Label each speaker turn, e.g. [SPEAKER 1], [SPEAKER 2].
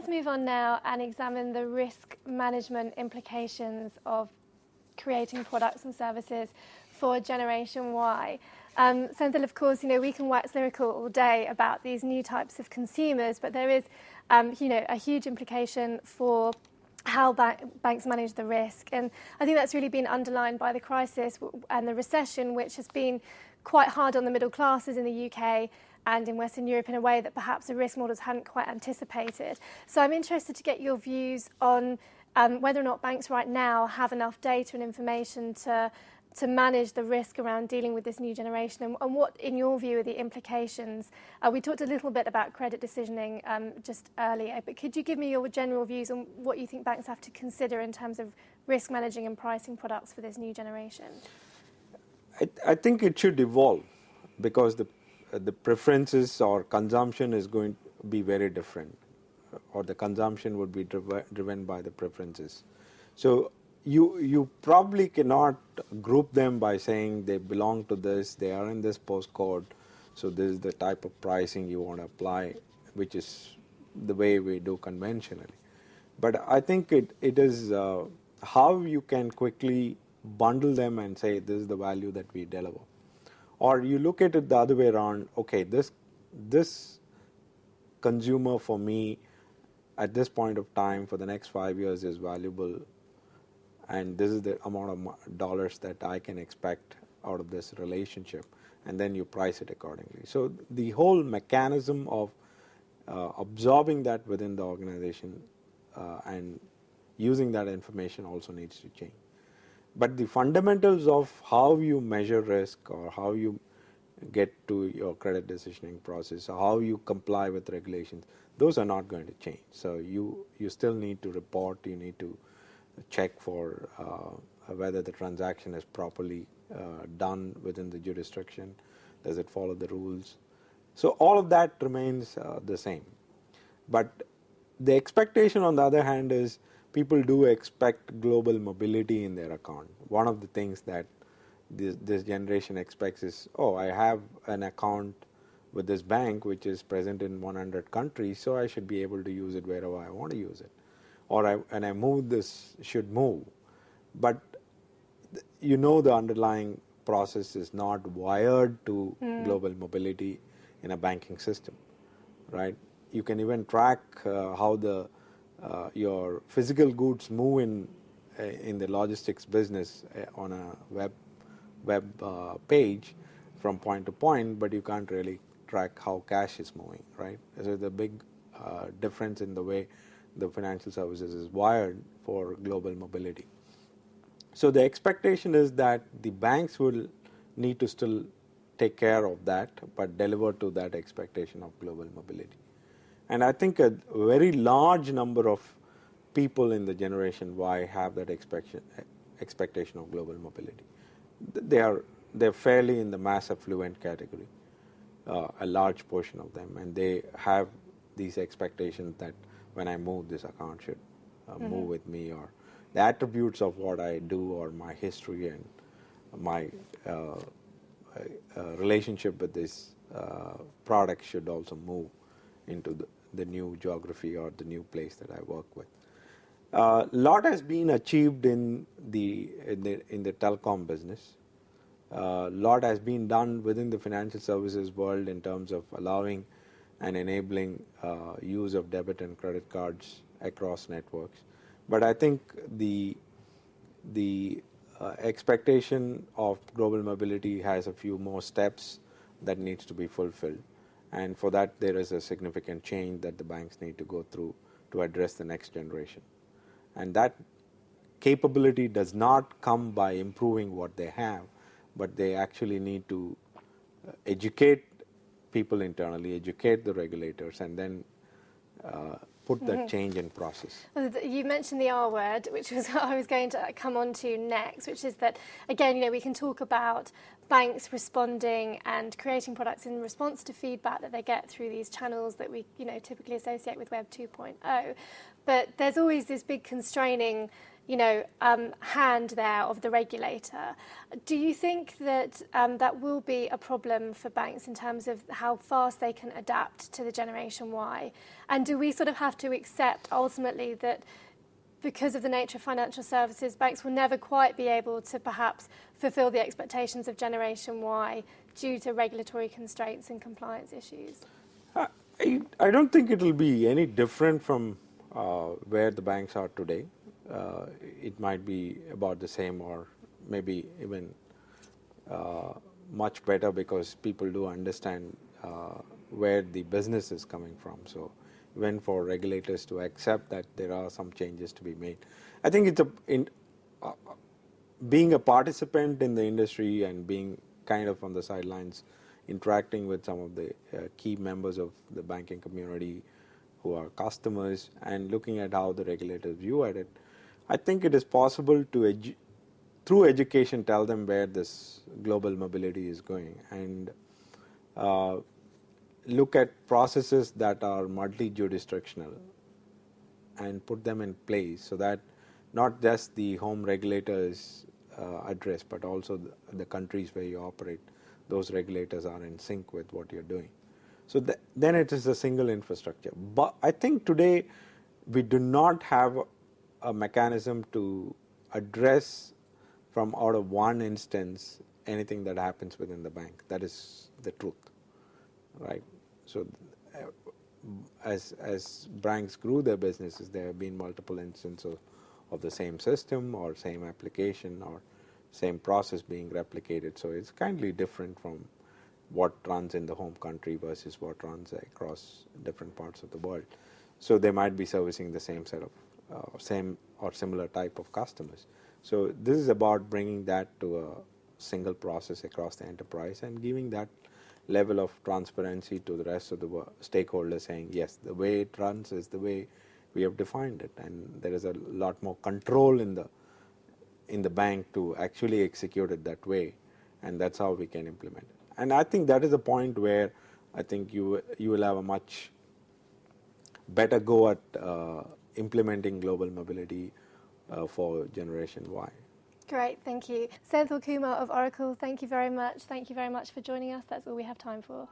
[SPEAKER 1] let's move on now and examine the risk management implications of creating products and services for Generation Y. Senthil, of course, we can wax lyrical all day about these new types of consumers, but there is, a huge implication for how banks manage the risk. And I think that's really been underlined by the crisis and the recession, which has been quite hard on the middle classes in the UK and in Western Europe in a way that perhaps the risk models hadn't quite anticipated. So I'm interested to get your views on whether or not banks right now have enough data and information to manage the risk around dealing with this new generation, and what, in your view, are the implications? We talked a little bit about credit decisioning just earlier, but could you give me your general views on what you think banks have to consider in terms of risk managing and pricing products for this new generation?
[SPEAKER 2] I think it should evolve, because the preferences or consumption is going to be very different, or the consumption would be driven by the preferences. So you probably cannot group them by saying they belong to this, they are in this postcode, so this is the type of pricing you want to apply, which is the way we do conventionally. But I think it is how you can quickly bundle them and say this is the value that we deliver. Or you look at it the other way around, okay, this consumer for me at this point of time for the next 5 years is valuable, and this is the amount of dollars that I can expect out of this relationship, and then you price it accordingly. So the whole mechanism of absorbing that within the organization and using that information also needs to change. But the fundamentals of how you measure risk, or how you get to your credit decisioning process, or how you comply with regulations, those are not going to change. So you still need to report, you need to check for whether the transaction is properly done within the jurisdiction, does it follow the rules. So all of that remains the same. But the expectation on the other hand is people do expect global mobility in their account. One of the things that this generation expects is, oh, I have an account with this bank which is present in 100 countries, so I should be able to use it wherever I want to use it. Or when I move, this should move. But the underlying process is not wired to global mobility in a banking system, right? You can even track how your physical goods move in the logistics business on a web page from point to point, but you can't really track how cash is moving, right? So the big difference in the way the financial services is wired for global mobility. So the expectation is that the banks will need to still take care of that, but deliver to that expectation of global mobility. And I think a very large number of people in the Generation Y have that expectation of global mobility. They're fairly in the mass affluent category, a large portion of them, and they have these expectations that when I move, this account should move with me, or the attributes of what I do, or my history and my relationship with this product should also move into the new geography or the new place that I work with. A lot has been achieved in the telecom business. A lot has been done within the financial services world in terms of allowing and enabling use of debit and credit cards across networks. But I think the expectation of global mobility has a few more steps that needs to be fulfilled. And for that, there is a significant change that the banks need to go through to address the next generation. And that capability does not come by improving what they have, but they actually need to educate people internally, educate the regulators, and then put that change in process.
[SPEAKER 1] You mentioned the R word, which was what I was going to come on to next, which is that, again, we can talk about banks responding and creating products in response to feedback that they get through these channels that we typically associate with Web 2.0. But there's always this big constraining hand there of the regulator. Do you think that that will be a problem for banks in terms of how fast they can adapt to the Generation Y? And do we sort of have to accept ultimately that because of the nature of financial services, banks will never quite be able to perhaps fulfill the expectations of Generation Y due to regulatory constraints and compliance issues?
[SPEAKER 2] I don't think it will be any different from where the banks are today. It might be about the same or maybe even much better because people do understand where the business is coming from. So even for regulators to accept that there are some changes to be made. I think it's being a participant in the industry and being kind of on the sidelines, interacting with some of the key members of the banking community who are customers and looking at how the regulators view at it. I think it is possible to, through education, tell them where this global mobility is going and look at processes that are multi-jurisdictional and put them in place so that not just the home regulators address, but also the countries where you operate, those regulators are in sync with what you're doing. So then it is a single infrastructure. But I think today we do not have a mechanism to address from out of one instance anything that happens within the bank. That is the truth, right? So as banks grew their businesses, there have been multiple instances of the same system or same application or same process being replicated. So it's kindly different from what runs in the home country versus what runs across different parts of the world. So they might be servicing the same set of same or similar type of customers. So this is about bringing that to a single process across the enterprise and giving that level of transparency to the rest of the stakeholders, saying yes, the way it runs is the way we have defined it, and there is a lot more control in the bank to actually execute it that way, and that's how we can implement it. And I think that is a point where I think you will have a much better go at implementing global mobility for Generation Y.
[SPEAKER 1] Great, thank you. Senthil Kumar of Oracle, thank you very much. Thank you very much for joining us. That's all we have time for.